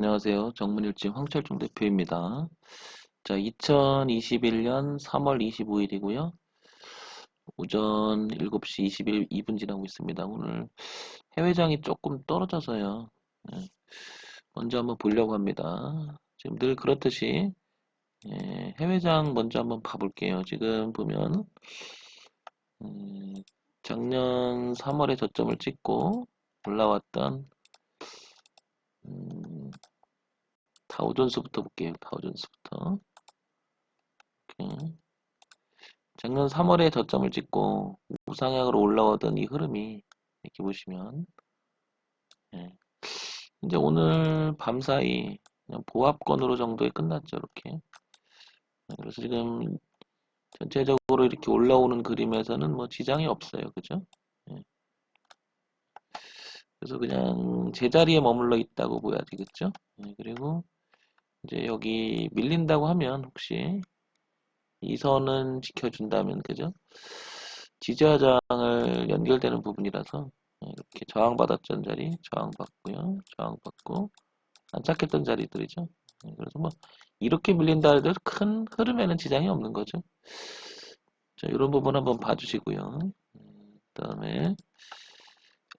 안녕하세요. 정문일지 황철중 대표입니다. 자, 2021년 3월 25일이고요. 오전 7시 22분 지나고 있습니다. 오늘 해외장이 조금 떨어져서요. 예, 먼저 한번 보려고 합니다. 지금 늘 그렇듯이 해외장 먼저 한번 봐볼게요. 지금 보면 음, 작년 3월에 저점을 찍고 올라왔던 음, 다우존스부터 볼게요. 다우존스부터. 이렇게. 작년 3월에 저점을 찍고 우상향으로 올라오던 이 흐름이 이렇게 보시면 예, 이제 오늘 밤사이 그냥 보합권으로 정도에 끝났죠. 이렇게. 그래서 지금 전체적으로 이렇게 올라오는 그림에서는 뭐 지장이 없어요. 그죠? 예, 그래서 그냥 제자리에 머물러 있다고 봐야 되겠죠? 그리고 이제 여기 밀린다고 하면 혹시 이 선은 지켜준다면 그죠? 지지하장을 연결되는 부분이라서 이렇게 저항받았던 자리 저항받고요. 저항받고 안착했던 자리들이죠. 그래서 뭐 이렇게 밀린다 해도 큰 흐름에는 지장이 없는 거죠. 자, 이런 부분 한번 봐주시고요. 그다음에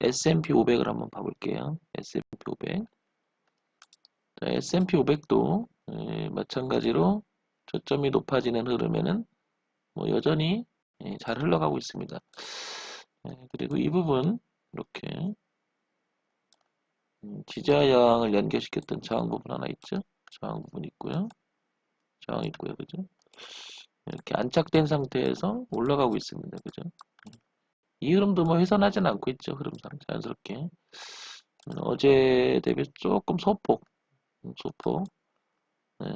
S&P 500을 한번 봐볼게요. S&P 500. 자, S&P 500도 마찬가지로 저점이 높아지는 흐름에는 뭐 여전히 잘 흘러가고 있습니다. 그리고 이 부분 이렇게 지지와 저항을 연결시켰던 저항 부분 하나 있죠? 저항 부분 있고요. 저항 있고요. 그죠? 이렇게 안착된 상태에서 올라가고 있습니다. 그죠? 이 흐름도 뭐 훼손하진 않고 있죠. 흐름상 자연스럽게. 어제 대비 조금 소폭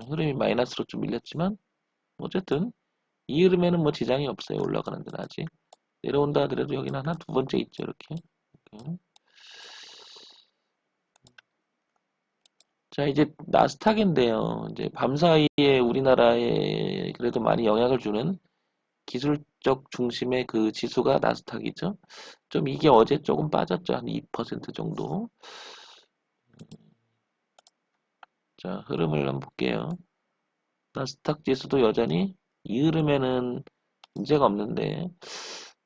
흐름이 마이너스로 좀 밀렸지만 어쨌든 이 흐름에는 뭐 지장이 없어요. 올라가는 데는 아직. 내려온다 하더라도 여기는 하나 두 번째 있죠. 이렇게. 자, 이제 나스닥인데요. 이제 밤사이에 우리나라에 그래도 많이 영향을 주는 기술적 중심의 그 지수가 나스닥이죠. 좀 이게 어제 조금 빠졌죠. 한 2% 정도. 자, 흐름을 한번 볼게요. 나스닥 지수도 여전히 이 흐름에는 문제가 없는데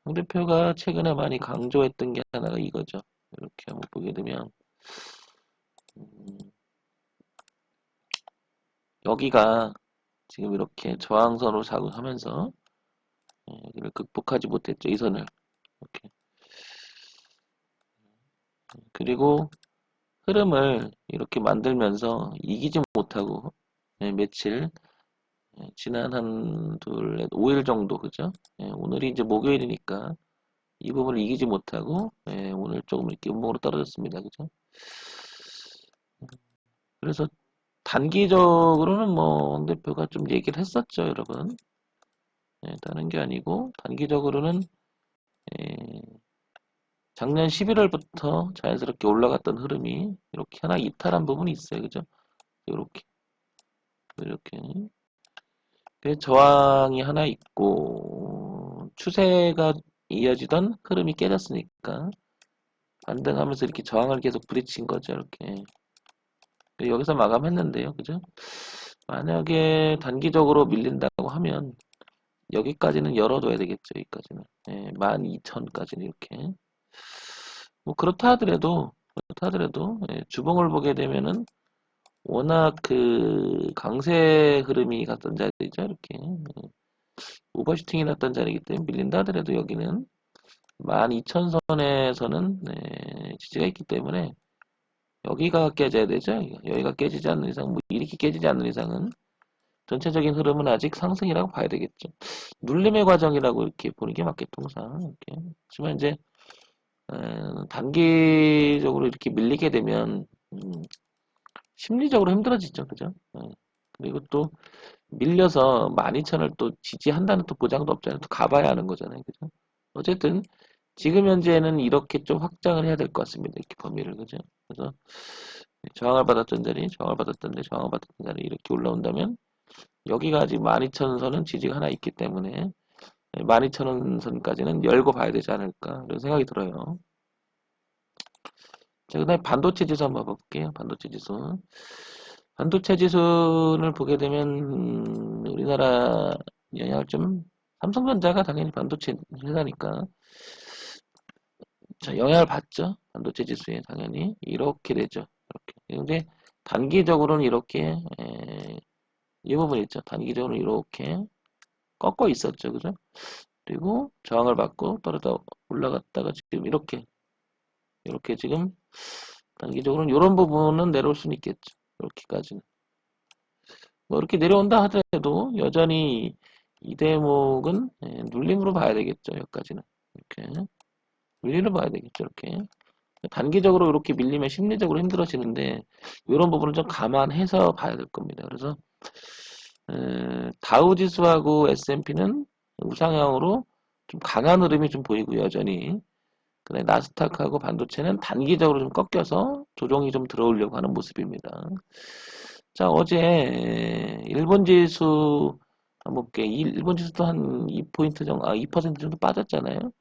황 대표가 최근에 많이 강조했던 게 하나가 이거죠. 이렇게 한번 보게 되면 음, 여기가 지금 이렇게 저항선으로 작용하면서 여기를 극복하지 못했죠. 이 선을. 이렇게. 그리고 흐름을 이렇게 만들면서 이기지 못하고 며칠 지난 한 둘, 5일 정도 그죠? 오늘이 이제 목요일이니까 이 부분을 이기지 못하고 오늘 조금 이렇게 음봉으로 떨어졌습니다. 그죠? 그래서 단기적으로는 뭐 황 대표가 좀 얘기를 했었죠, 여러분. 다른 게 아니고 단기적으로는 예, 작년 11월부터 자연스럽게 올라갔던 흐름이 이렇게 하나 이탈한 부분이 있어요. 그죠? 이렇게 이렇게 그 저항이 하나 있고 추세가 이어지던 흐름이 깨졌으니까 반등하면서 이렇게 저항을 계속 부딪힌 거죠. 이렇게 여기서 마감했는데요. 그죠? 만약에 단기적으로 밀린다고 하면 여기까지는 열어둬야 되겠죠. 여기까지는 12,000까지는 이렇게 뭐 그렇다 하더라도 주봉을 보게 되면은 워낙 그 강세 흐름이 갔던 자리죠. 이렇게 오버슈팅이 났던 자리이기 때문에 밀린다 하더라도 여기는 12,000선에서는 지지가 있기 때문에 여기가 깨져야 되죠. 여기가 깨지지 않는 이상, 뭐 이렇게 깨지지 않는 이상은 전체적인 흐름은 아직 상승이라고 봐야 되겠죠. 눌림의 과정이라고 이렇게 보는 게 맞겠죠, 통상. 이렇게. 하지만 이제 단기적으로 이렇게 밀리게 되면 심리적으로 힘들어지죠, 그죠? 그리고 또 밀려서 12,000을 또 지지한다는 또 보장도 없잖아요. 또 가봐야 하는 거잖아요, 그죠? 어쨌든 지금 현재는 이렇게 좀 확장을 해야 될 것 같습니다. 이렇게 범위를, 그죠? 그래서 저항을 받았던 자리, 저항을 받았던 데, 저항을 받았던 자리 이렇게 올라온다면 여기가 아직 12,000선은 지지가 하나 있기 때문에 12,000원 선까지는 열고 봐야 되지 않을까 그런 생각이 들어요. 자, 그다음에 반도체 지수 한번 볼게요. 반도체 지수. 반도체 지수를 보게 되면 우리나라 영향을 좀 삼성전자가 당연히 반도체 회사니까 자, 영향을 받죠. 반도체 지수에 당연히 이렇게 되죠. 이렇게. 근데 단기적으로는 이렇게 이 부분 있죠. 단기적으로 이렇게 꺾어 있었죠. 그죠? 그리고 저항을 받고 떨어져 올라갔다가 지금 이렇게 지금 단기적으로는 이런 부분은 내려올 수는 있겠죠. 이렇게까지는. 뭐 이렇게 내려온다 하더라도 여전히 이 대목은 눌림으로 봐야 되겠죠. 여기까지는. 이렇게. 눌림으로 봐야 되겠죠. 이렇게. 단기적으로 이렇게 밀리면 심리적으로 힘들어지는데 이런 부분을 좀 감안해서 봐야 될 겁니다. 그래서 다우지수하고 S&P는 우상향으로 좀 강한 흐름이 좀 보이고 여전히 그다음에 나스닥하고 반도체는 단기적으로 좀 꺾여서 조정이 좀 들어오려고 하는 모습입니다. 자, 어제 일본 지수 한번 볼게요. 일본 지수도 한 2포인트 정도, 2% 정도 빠졌잖아요. 자,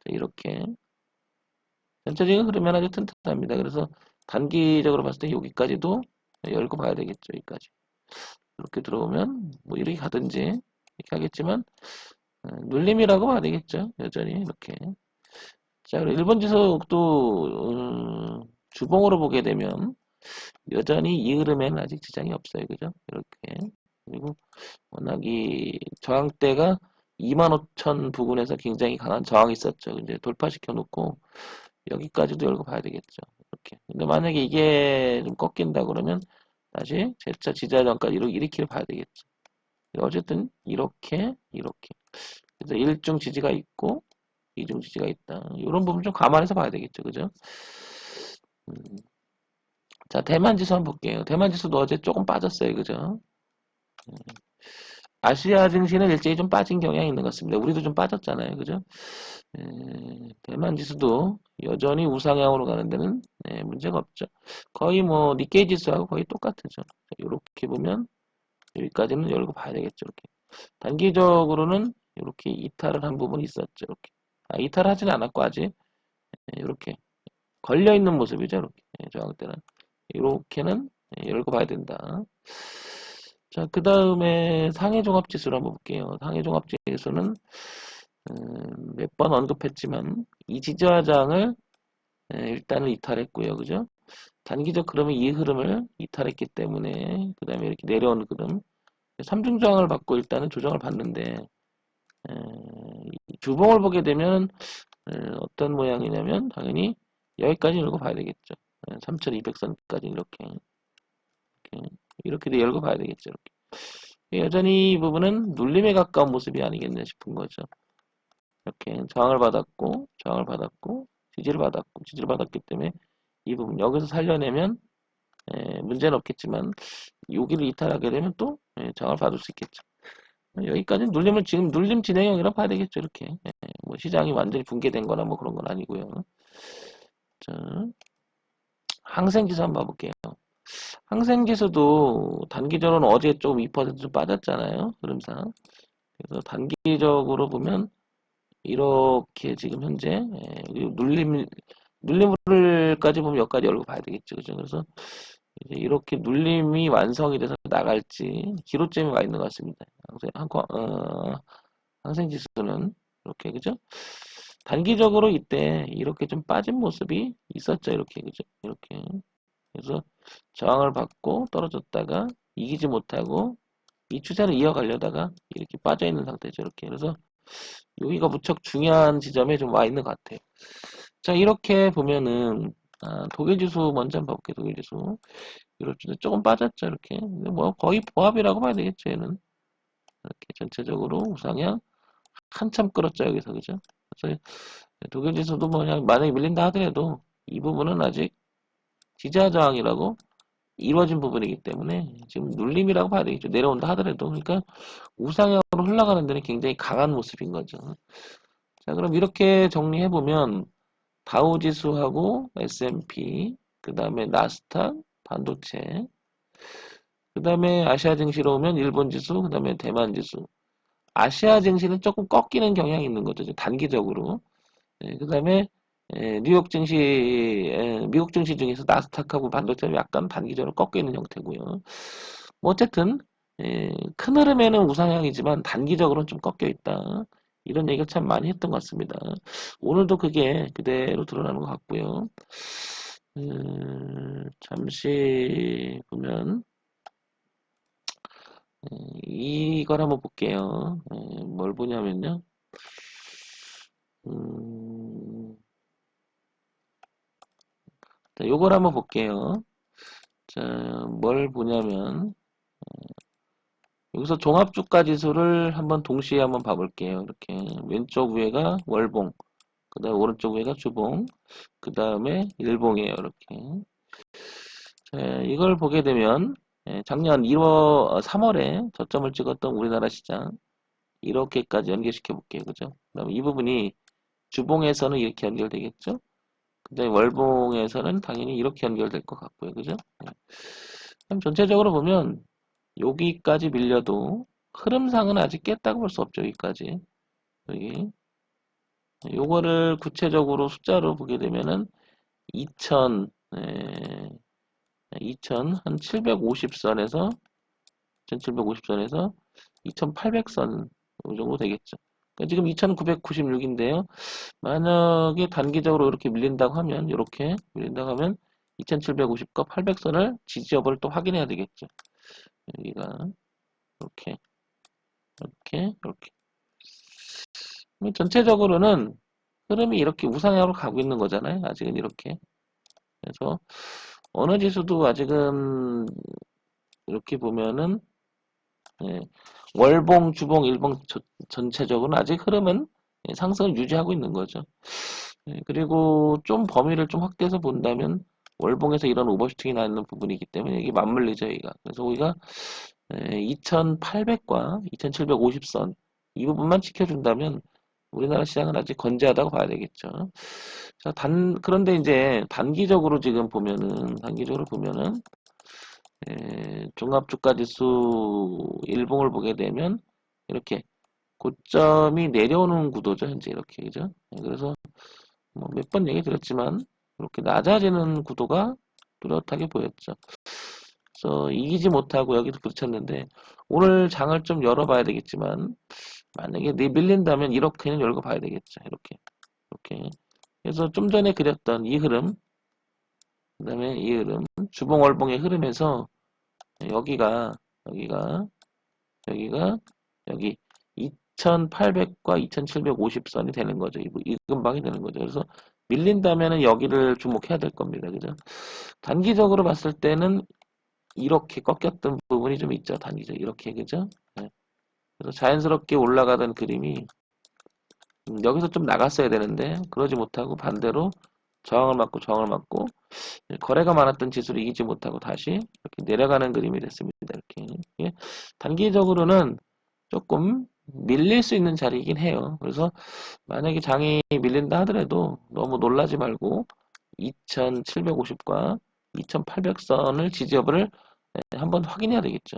이렇게 전체적인 흐름은 아주 튼튼합니다. 그래서 단기적으로 봤을 때 여기까지도 열고 봐야 되겠죠. 여기까지. 이렇게 들어오면 뭐 이렇게 가든지 이렇게 하겠지만 눌림이라고 봐야 되겠죠. 여전히 이렇게. 자, 그리고 일본 지수도 주봉으로 보게 되면 여전히 이 흐름에는 아직 지장이 없어요. 그죠? 이렇게. 그리고 워낙 이 저항대가 25,000 부근에서 굉장히 강한 저항이 있었죠. 이제 돌파시켜 놓고 여기까지도 열고 봐야 되겠죠. 이렇게. 근데 만약에 이게 좀 꺾인다 그러면 다시 재차 지지하단까지 일으키를 봐야 되겠죠. 어쨌든 이렇게. 그래서 일중 지지가 있고 이중 지지가 있다. 이런 부분 좀 감안해서 봐야 되겠죠. 그죠? 음. 자, 대만 지수 한번 볼게요. 대만 지수도 어제 조금 빠졌어요. 그죠? 아시아 증시는 일제히 좀 빠진 경향이 있는 것 같습니다. 우리도 좀 빠졌잖아요. 그죠? 대만 지수도 여전히 우상향으로 가는 데는 문제가 없죠. 거의 뭐 니케이 지수하고 거의 똑같죠. 이렇게 보면 여기까지는 열고 봐야 되겠죠. 이렇게. 단기적으로는 이렇게 이탈을 한 부분이 있었죠. 이렇게. 이탈하지는 않았고 아직 이렇게 걸려 있는 모습이죠. 이렇게 저항 때는 이렇게는 열고 봐야 된다. 자, 그 다음에 상해 종합 지수를 한번 볼게요. 상해 종합 지수는 몇 번 언급했지만 이 지지화장을 일단은 이탈했고요. 그죠? 단기적 그러면 이 흐름을 이탈했기 때문에 그 다음에 이렇게 내려온 흐름 3중 저항을 받고 일단은 조정을 받는데 주봉을 보게 되면 어떤 모양이냐면 당연히 여기까지 열고 봐야 되겠죠. 3200선까지 이렇게 열고 봐야 되겠죠. 이렇게. 여전히 이 부분은 눌림에 가까운 모습이 아니겠나 싶은 거죠. 이렇게 저항을 받았고 지지를 받았기 때문에 이 부분 여기서 살려내면 문제는 없겠지만 여기를 이탈하게 되면 또 저항을 받을 수 있겠죠. 여기까지는 눌림을 지금 눌림 진행형이라고 봐야 되겠죠. 이렇게 뭐 시장이 완전히 붕괴된 거나 뭐 그런 건 아니고요. 자, 항생지수 한번 봐볼게요. 항생지수도 단기적으로는 어제 좀 2% 좀 빠졌잖아요. 흐름상. 그래서 단기적으로 보면 이렇게 지금 현재 눌림을까지 보면 여기까지 열고 봐야 되겠죠. 그죠? 그래서 이제 이렇게 눌림이 완성이 돼서 나갈지 기로점이 와 있는 것 같습니다. 항생지수는 이렇게 그죠? 단기적으로 이때 이렇게 좀 빠진 모습이 있었죠. 이렇게 그죠? 이렇게 그래서 저항을 받고 떨어졌다가 이기지 못하고 이 추세를 이어가려다가 이렇게 빠져 있는 상태죠. 이렇게 그래서 여기가 무척 중요한 지점에 좀 와 있는 것 같아요. 자, 이렇게 보면은 독일 지수 먼저 한번 볼게요. 독일 지수 이렇게 조금 빠졌죠. 이렇게 근데 뭐 거의 보합이라고 봐야 되겠죠. 얘는 이렇게 전체적으로 우상향 한참 끌었죠. 여기서 그죠? 그래서 독일 지수도 뭐 그냥 만약에 밀린다 하더라도 이 부분은 아직 지지하 저항이라고 이루어진 부분이기 때문에 지금 눌림이라고 봐야 되겠죠. 내려온다 하더라도 그러니까 우상향으로 흘러가는 데는 굉장히 강한 모습인 거죠. 자, 그럼 이렇게 정리해 보면 다우지수하고 S&P, 그 다음에 나스닥, 반도체, 그 다음에 아시아 증시로 오면 일본 지수, 그 다음에 대만 지수. 아시아 증시는 조금 꺾이는 경향이 있는 거죠. 단기적으로. 그 다음에 뉴욕 증시, 미국 증시 중에서 나스닥하고 반도체는 약간 단기적으로 꺾여 있는 형태고요. 뭐 어쨌든 큰 흐름에는 우상향이지만 단기적으로는 좀 꺾여 있다. 이런 얘기를 참 많이 했던 것 같습니다. 오늘도 그게 그대로 드러나는 것 같고요. 잠시 보면 이걸 한번 볼게요. 뭘 보냐면요. 음, 자, 요걸 한번 볼게요. 자, 뭘 보냐면 여기서 종합주가 지수를 한번 동시에 한번 봐볼게요. 이렇게 왼쪽 위에가 월봉, 그 다음에 오른쪽 위에가 주봉, 그 다음에 일봉이에요. 이렇게. 자, 이걸 보게 되면 작년 3월에 저점을 찍었던 우리나라 시장 이렇게까지 연결시켜 볼게요. 그죠? 그다음에 이 부분이 주봉에서는 이렇게 연결되겠죠? 근데 월봉에서는 당연히 이렇게 연결될 것 같고요. 그죠? 네. 그럼 전체적으로 보면 여기까지 밀려도 흐름상은 아직 깼다고 볼 수 없죠. 여기까지. 여기. 요거를 구체적으로 숫자로 보게 되면은 2000, 한 750선에서 1750선에서 2800선 이 정도 되겠죠. 그러니까 지금 2996인데요. 만약에 단기적으로 이렇게 밀린다고 하면 이렇게 밀린다고 하면 2750과 800선을 지지 여부를 또 확인해야 되겠죠. 여기가 이렇게 이렇게 전체적으로는 흐름이 이렇게 우상향으로 가고 있는 거잖아요. 아직은 이렇게. 그래서 어느 지수도 아직은 이렇게 보면은 예, 월봉, 주봉, 일봉 전체적으로는 아직 흐름은 상승을 유지하고 있는 거죠. 그리고 좀 범위를 좀 확대해서 본다면 월봉에서 이런 오버슈팅이 나는 부분이기 때문에 이게 맞물리죠, 여기가. 그래서 우리가 2800과 2750선 이 부분만 지켜준다면 우리나라 시장은 아직 건재하다고 봐야 되겠죠. 자, 그런데 이제 단기적으로 보면은 종합주가지수 일봉을 보게 되면 이렇게 고점이 내려오는 구도죠, 현재 이렇게, 그죠? 그래서 뭐 몇 번 얘기 드렸지만 이렇게 낮아지는 구도가 뚜렷하게 보였죠. 그래서 이기지 못하고 여기도 부딪혔는데 오늘 장을 좀 열어봐야 되겠지만 만약에 밀린다면 이렇게는 열고 봐야 되겠죠. 이렇게. 그래서 좀 전에 그렸던 이 흐름, 그다음에 이 흐름, 주봉월봉의 흐름에서 여기가 여기가 여기 2800과 2750선이 되는 거죠. 이 근방이 되는 거죠. 그래서 밀린다면은 여기를 주목해야 될 겁니다. 그죠? 단기적으로 봤을 때는 이렇게 꺾였던 부분이 좀 있죠. 단기적 이렇게 그죠? 네. 그래서 자연스럽게 올라가던 그림이 여기서 좀 나갔어야 되는데 그러지 못하고 반대로 저항을 맞고 거래가 많았던 지수를 이기지 못하고 다시 이렇게 내려가는 그림이 됐습니다. 이렇게 예. 단기적으로는 조금 밀릴 수 있는 자리이긴 해요. 그래서 만약에 장이 밀린다 하더라도 너무 놀라지 말고 2750과 2800선을 지지 여부를 한번 확인해야 되겠죠.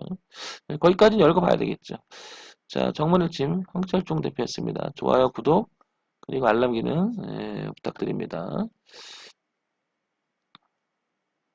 거기까지는 열고 봐야 되겠죠. 자, 정문일침 황철종 대표였습니다. 좋아요, 구독, 그리고 알람 기능 부탁드립니다.